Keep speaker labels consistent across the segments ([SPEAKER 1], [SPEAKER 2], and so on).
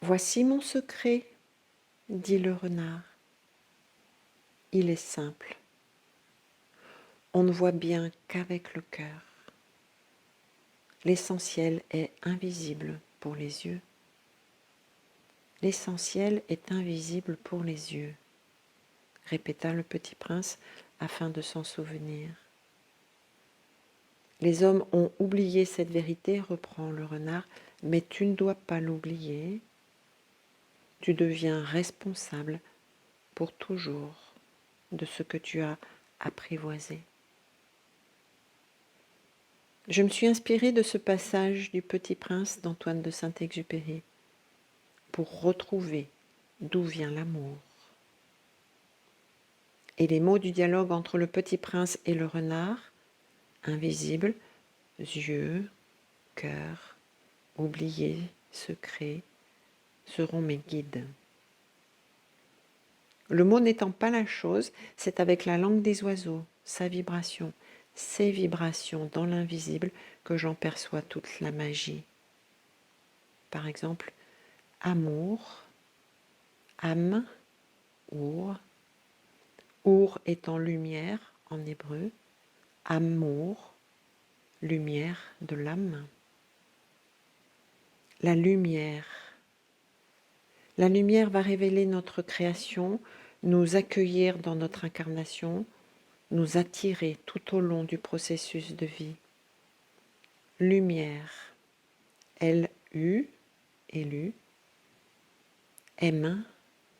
[SPEAKER 1] Voici mon secret, dit le renard. Il est simple. On ne voit bien qu'avec le cœur. L'essentiel est invisible pour les yeux. L'essentiel est invisible pour les yeux, répéta le petit prince afin de s'en souvenir. Les hommes ont oublié cette vérité, reprend le renard, mais tu ne dois pas l'oublier. Tu deviens responsable pour toujours de ce que tu as apprivoisé. Je me suis inspirée de ce passage du Petit Prince d'Antoine de Saint-Exupéry pour retrouver d'où vient l'amour. Et les mots du dialogue entre le Petit Prince et le renard, invisible, yeux, cœur, oublié, secret, seront mes guides. Le mot n'étant pas la chose, c'est avec la langue des oiseaux, sa vibration, ses vibrations dans l'invisible que j'en perçois toute la magie. Par exemple, amour, âme, our, our étant lumière en hébreu, amour, lumière de l'âme. La lumière. La lumière va révéler notre création, nous accueillir dans notre incarnation, nous attirer tout au long du processus de vie. Lumière, L-U, élu, aime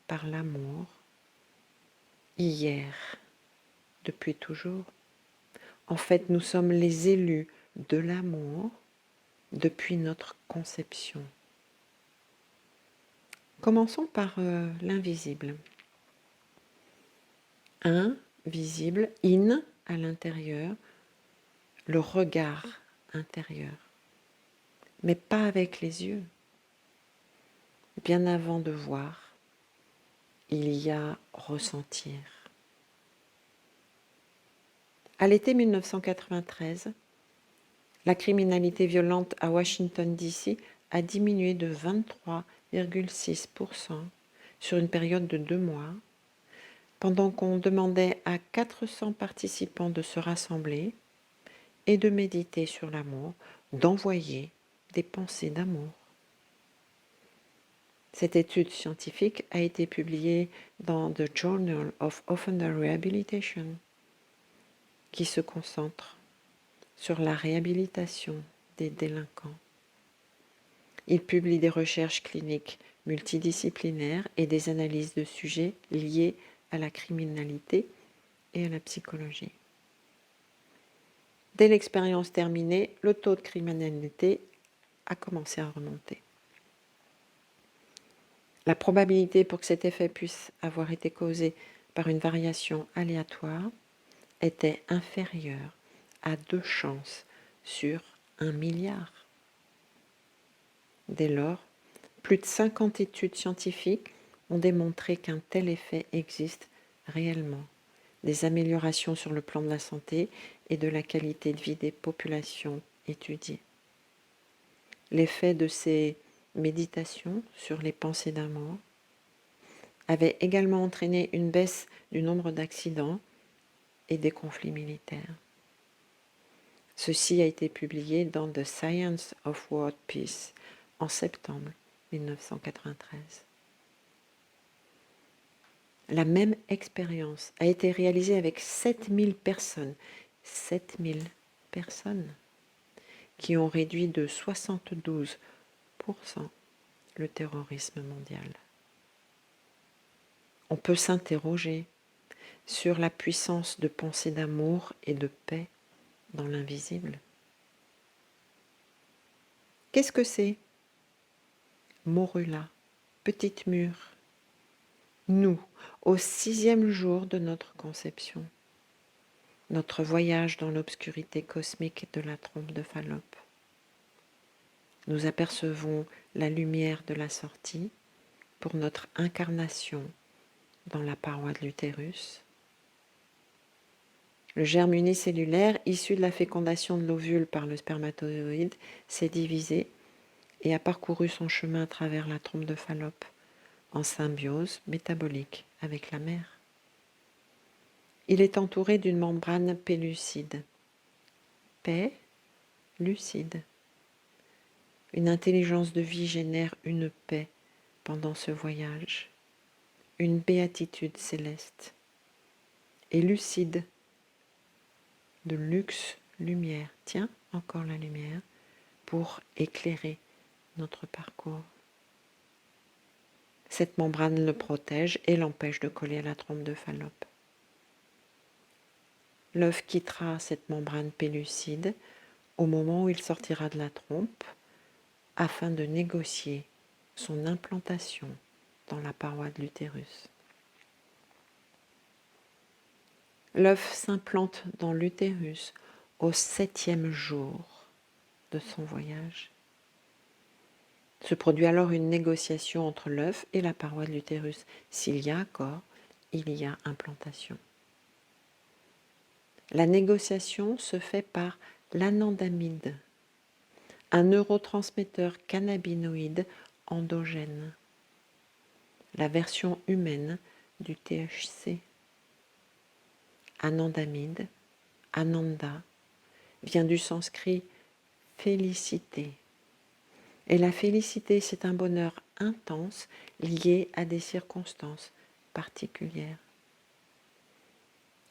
[SPEAKER 1] par l'amour, hier, depuis toujours. En fait, nous sommes les élus de l'amour depuis notre conception. Commençons par l'invisible. Invisible, in, à l'intérieur, le regard intérieur, mais pas avec les yeux. Bien avant de voir, il y a ressentir. À l'été 1993, la criminalité violente à Washington, D.C. a diminué de 23,6% sur une période de 2 mois, pendant qu'on demandait à 400 participants de se rassembler et de méditer sur l'amour, d'envoyer des pensées d'amour. Cette étude scientifique a été publiée dans The Journal of Offender Rehabilitation, qui se concentre sur la réhabilitation des délinquants. Il publie des recherches cliniques multidisciplinaires et des analyses de sujets liés à la criminalité et à la psychologie. Dès l'expérience terminée, le taux de criminalité a commencé à remonter. La probabilité pour que cet effet puisse avoir été causé par une variation aléatoire était inférieure à 2 chances sur 1 milliard. Dès lors, plus de 50 études scientifiques ont démontré qu'un tel effet existe réellement. Des améliorations sur le plan de la santé et de la qualité de vie des populations étudiées. L'effet de ces méditations sur les pensées d'amour avait également entraîné une baisse du nombre d'accidents et des conflits militaires. Ceci a été publié dans The Science of World Peace en septembre 1993. La même expérience a été réalisée avec 7000 personnes. 7000 personnes qui ont réduit de 72% le terrorisme mondial. On peut s'interroger sur la puissance de pensée d'amour et de paix dans l'invisible. Qu'est-ce que c'est? Morula, petite mûre. Nous, au 6e jour de notre conception, notre voyage dans l'obscurité cosmique de la trompe de Fallope. Nous apercevons la lumière de la sortie pour notre incarnation dans la paroi de l'utérus. Le germe unicellulaire, issu de la fécondation de l'ovule par le spermatozoïde, s'est divisé et a parcouru son chemin à travers la trompe de Fallope, en symbiose métabolique avec la mère. Il est entouré d'une membrane pellucide. Paix, lucide. Une intelligence de vie génère une paix pendant ce voyage, une béatitude céleste. Et lucide, de luxe, lumière. Tiens, encore la lumière, pour éclairer notre parcours. Cette membrane le protège et l'empêche de coller à la trompe de Fallope. L'œuf quittera cette membrane pellucide au moment où il sortira de la trompe afin de négocier son implantation dans la paroi de l'utérus. L'œuf s'implante dans l'utérus au 7e jour de son voyage. Se produit alors une négociation entre l'œuf et la paroi de l'utérus. S'il y a accord, il y a implantation. La négociation se fait par l'anandamide, un neurotransmetteur cannabinoïde endogène, la version humaine du THC. Anandamide, Ananda, vient du sanskrit félicité. Et la félicité, c'est un bonheur intense lié à des circonstances particulières.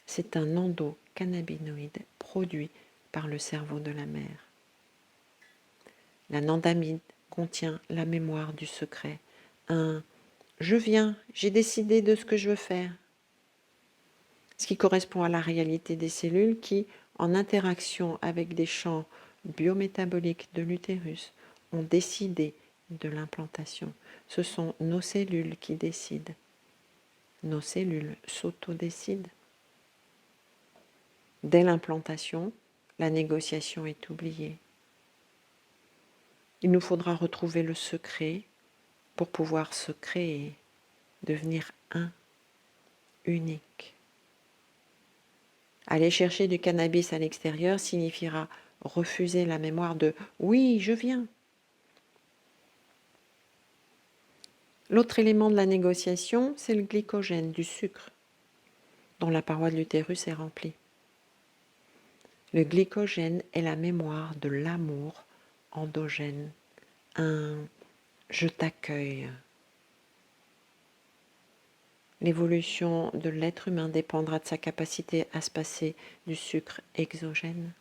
[SPEAKER 1] C'est un endocannabinoïde produit par le cerveau de la mère. L'anandamide contient la mémoire du secret, un « je viens, j'ai décidé de ce que je veux faire », ce qui correspond à la réalité des cellules qui, en interaction avec des champs biométaboliques de l'utérus, ont décidé de l'implantation. Ce sont nos cellules qui décident. Nos cellules s'autodécident. Dès l'implantation, la négociation est oubliée. Il nous faudra retrouver le secret pour pouvoir se créer, devenir un, unique. Aller chercher du cannabis à l'extérieur signifiera refuser la mémoire de « oui, je viens ». L'autre élément de la négociation, c'est le glycogène, du sucre, dont la paroi de l'utérus est remplie. Le glycogène est la mémoire de l'amour endogène, un « je t'accueille ». L'évolution de l'être humain dépendra de sa capacité à se passer du sucre exogène.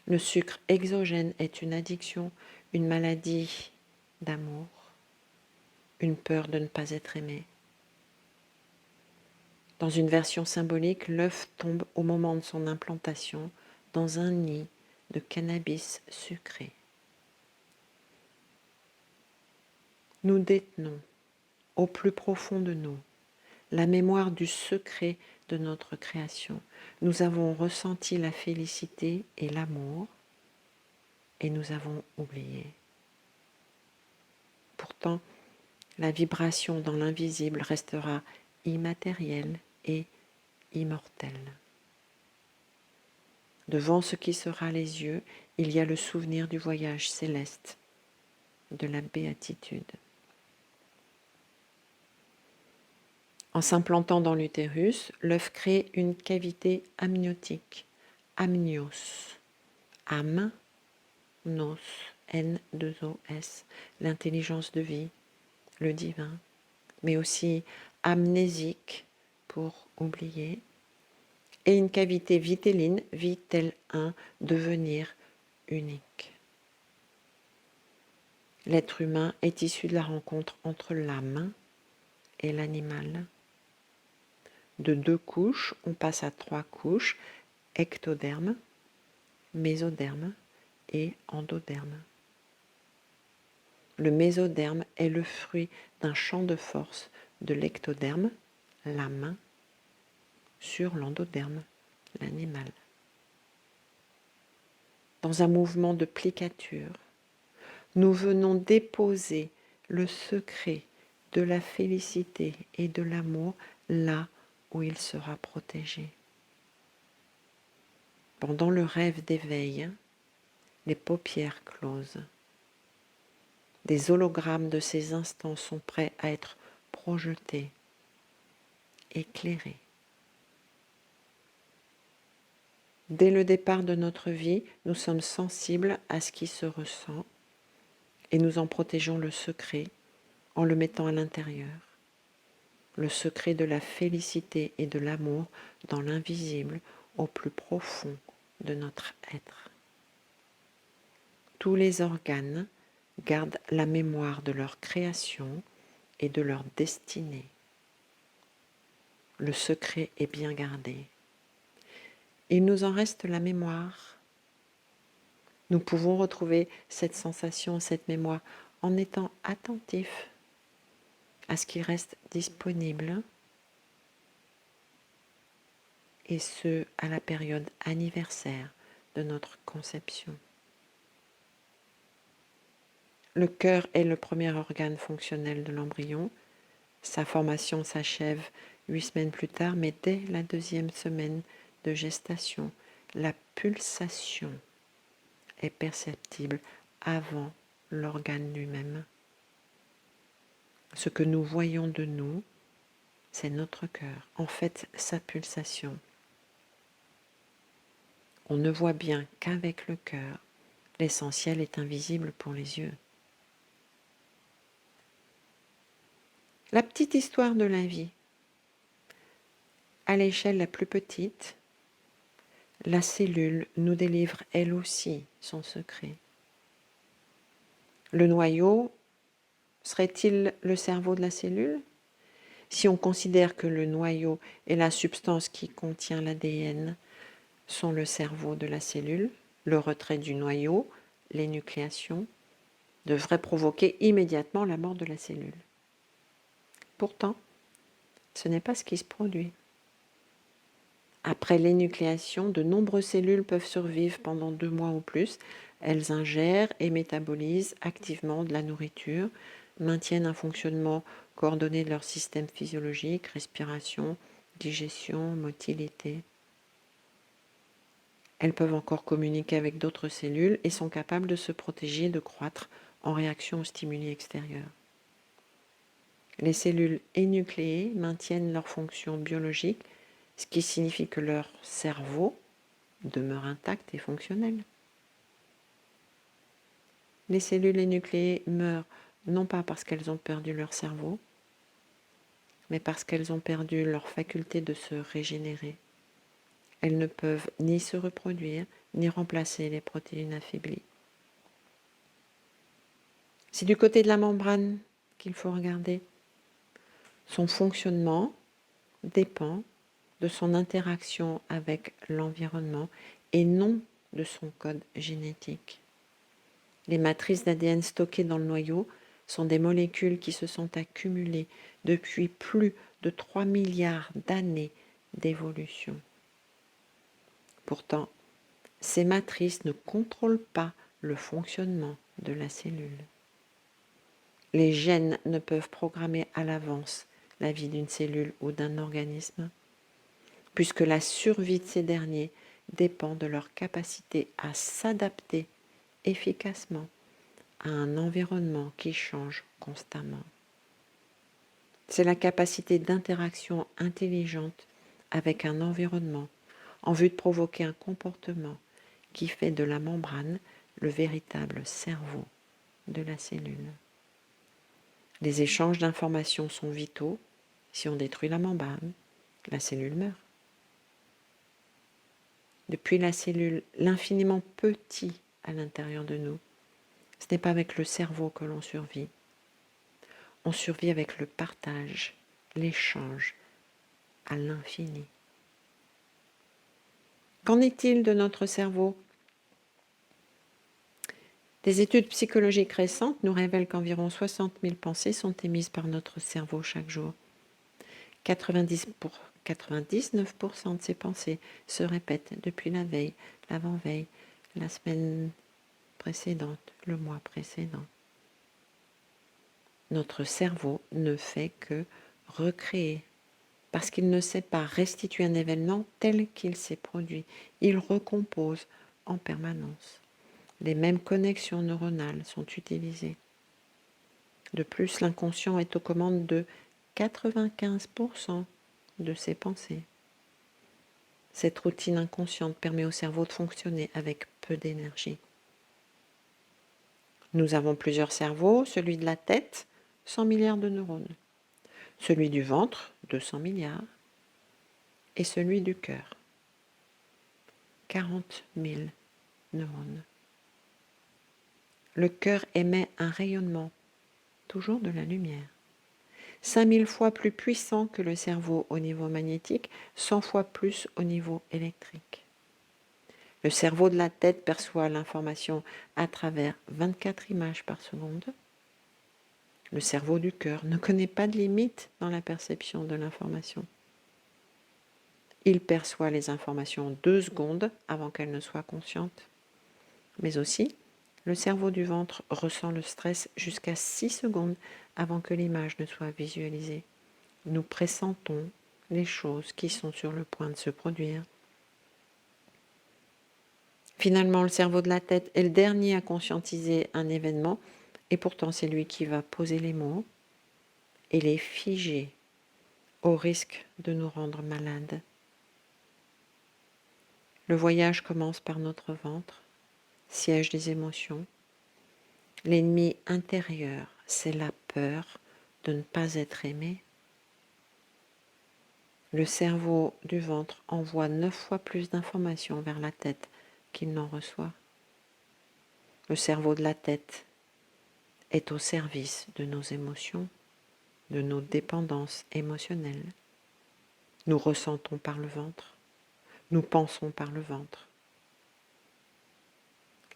[SPEAKER 1] Le sucre exogène est une addiction, une maladie d'amour, une peur de ne pas être aimé. Dans une version symbolique, l'œuf tombe au moment de son implantation dans un nid de cannabis sucré. Nous détenons au plus profond de nous la mémoire du secret de notre création. Nous avons ressenti la félicité et l'amour et nous avons oublié. Pourtant, la vibration dans l'invisible restera immatérielle et immortelle. Devant ce qui sera les yeux, il y a le souvenir du voyage céleste, de la béatitude. En s'implantant dans l'utérus, l'œuf crée une cavité amniotique, amnios, âme, nos, N2OS, l'intelligence de vie, le divin, mais aussi amnésique pour oublier, et une cavité vitelline, vitel 1, devenir unique. L'être humain est issu de la rencontre entre l'âme et l'animal. De 2 couches, on passe à 3 couches, ectoderme, mésoderme et endoderme. Le mésoderme est le fruit d'un champ de force de l'ectoderme, la main, sur l'endoderme, l'animal. Dans un mouvement de plicature, nous venons déposer le secret de la félicité et de l'amour là où il sera protégé. Pendant le rêve d'éveil, les paupières closes, Des hologrammes de ces instants sont prêts à être projetés, éclairés. Dès le départ de notre vie, nous sommes sensibles à ce qui se ressent et nous en protégeons le secret en le mettant à l'intérieur. Le secret de la félicité et de l'amour dans l'invisible au plus profond de notre être. Tous les organes gardent la mémoire de leur création et de leur destinée. Le secret est bien gardé. Il nous en reste la mémoire. Nous pouvons retrouver cette sensation, cette mémoire, en étant attentifs à ce qui reste disponible, et ce, à la période anniversaire de notre conception. Le cœur est le premier organe fonctionnel de l'embryon. Sa formation s'achève 8 semaines plus tard, mais dès la 2e semaine de gestation, la pulsation est perceptible avant l'organe lui-même. Ce que nous voyons de nous, c'est notre cœur, en fait sa pulsation. On ne voit bien qu'avec le cœur, l'essentiel est invisible pour les yeux. La petite histoire de la vie. À l'échelle la plus petite, la cellule nous délivre elle aussi son secret. Le noyau serait-il le cerveau de la cellule? Si on considère que le noyau et la substance qui contient l'ADN sont le cerveau de la cellule, le retrait du noyau, l'énucléation, devrait provoquer immédiatement la mort de la cellule. Pourtant, ce n'est pas ce qui se produit. Après l'énucléation, de nombreuses cellules peuvent survivre pendant 2 mois ou plus. Elles ingèrent et métabolisent activement de la nourriture, maintiennent un fonctionnement coordonné de leur système physiologique, respiration, digestion, motilité. Elles peuvent encore communiquer avec d'autres cellules et sont capables de se protéger et de croître en réaction aux stimuli extérieurs. Les cellules énucléées maintiennent leur fonction biologique, ce qui signifie que leur cerveau demeure intact et fonctionnel. Les cellules énucléées meurent non pas parce qu'elles ont perdu leur cerveau, mais parce qu'elles ont perdu leur faculté de se régénérer. Elles ne peuvent ni se reproduire, ni remplacer les protéines affaiblies. C'est du côté de la membrane qu'il faut regarder. Son fonctionnement dépend de son interaction avec l'environnement et non de son code génétique. Les matrices d'ADN stockées dans le noyau sont des molécules qui se sont accumulées depuis plus de 3 milliards d'années d'évolution. Pourtant, ces matrices ne contrôlent pas le fonctionnement de la cellule. Les gènes ne peuvent programmer à l'avance la vie d'une cellule ou d'un organisme, puisque la survie de ces derniers dépend de leur capacité à s'adapter efficacement à un environnement qui change constamment. C'est la capacité d'interaction intelligente avec un environnement en vue de provoquer un comportement qui fait de la membrane le véritable cerveau de la cellule. Les échanges d'informations sont vitaux. Si on détruit la membrane, la cellule meurt. Depuis la cellule, l'infiniment petit à l'intérieur de nous, ce n'est pas avec le cerveau que l'on survit. On survit avec le partage, l'échange à l'infini. Qu'en est-il de notre cerveau? Des études psychologiques récentes nous révèlent qu'environ 60 000 pensées sont émises par notre cerveau chaque jour. 99% de ces pensées se répètent depuis la veille, l'avant-veille, la semaine précédente, le mois précédent. Notre cerveau ne fait que recréer, parce qu'il ne sait pas restituer un événement tel qu'il s'est produit. Il recompose en permanence. Les mêmes connexions neuronales sont utilisées. De plus, l'inconscient est aux commandes de 95% de ses pensées. Cette routine inconsciente permet au cerveau de fonctionner avec peu d'énergie. Nous avons plusieurs cerveaux, celui de la tête, 100 milliards de neurones, celui du ventre, 200 milliards, et celui du cœur, 40 000 neurones. Le cœur émet un rayonnement, toujours de la lumière, 5000 fois plus puissant que le cerveau au niveau magnétique, 100 fois plus au niveau électrique. Le cerveau de la tête perçoit l'information à travers 24 images par seconde. Le cerveau du cœur ne connaît pas de limite dans la perception de l'information. Il perçoit les informations 2 secondes avant qu'elles ne soient conscientes. Mais aussi, le cerveau du ventre ressent le stress jusqu'à 6 secondes avant que l'image ne soit visualisée. Nous pressentons les choses qui sont sur le point de se produire. Finalement, le cerveau de la tête est le dernier à conscientiser un événement, et pourtant c'est lui qui va poser les mots et les figer au risque de nous rendre malades. Le voyage commence par notre ventre, siège des émotions. L'ennemi intérieur, c'est la peur de ne pas être aimé. Le cerveau du ventre envoie 9 fois plus d'informations vers la tête qu'il n'en reçoit. Le cerveau de la tête est au service de nos émotions, de nos dépendances émotionnelles. Nous ressentons par le ventre, nous pensons par le ventre.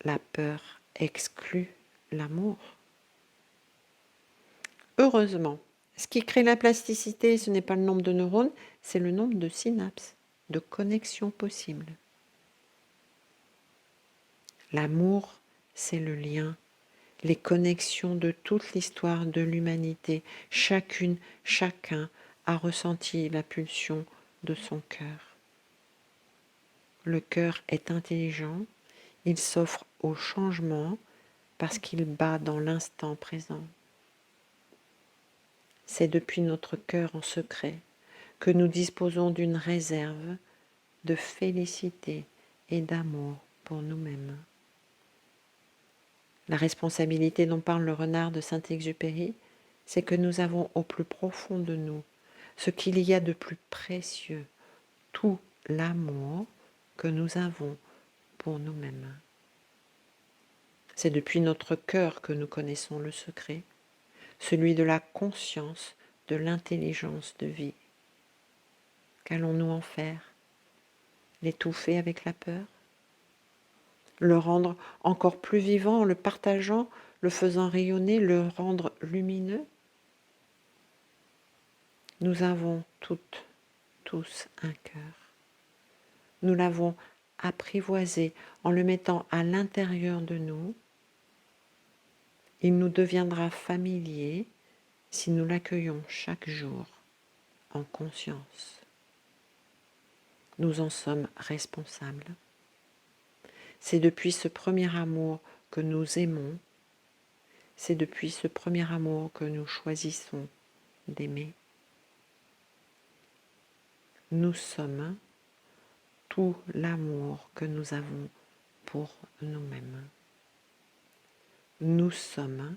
[SPEAKER 1] La peur exclut l'amour. Heureusement, ce qui crée la plasticité, ce n'est pas le nombre de neurones, c'est le nombre de synapses, de connexions possibles. L'amour, c'est le lien, les connexions de toute l'histoire de l'humanité. Chacune, chacun a ressenti la pulsion de son cœur. Le cœur est intelligent, il s'offre au changement parce qu'il bat dans l'instant présent. C'est depuis notre cœur en secret que nous disposons d'une réserve de félicité et d'amour pour nous-mêmes. La responsabilité dont parle le renard de Saint-Exupéry, c'est que nous avons au plus profond de nous ce qu'il y a de plus précieux, tout l'amour que nous avons pour nous-mêmes. C'est depuis notre cœur que nous connaissons le secret, celui de la conscience, de l'intelligence de vie. Qu'allons-nous en faire? L'étouffer avec la peur? Le rendre encore plus vivant en le partageant, le faisant rayonner, le rendre lumineux? Nous avons toutes, tous un cœur. Nous l'avons apprivoisé en le mettant à l'intérieur de nous. Il nous deviendra familier si nous l'accueillons chaque jour en conscience. Nous en sommes responsables. C'est depuis ce premier amour que nous aimons. C'est depuis ce premier amour que nous choisissons d'aimer. Nous sommes tout l'amour que nous avons pour nous-mêmes. Nous sommes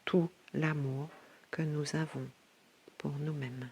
[SPEAKER 1] tout l'amour que nous avons pour nous-mêmes.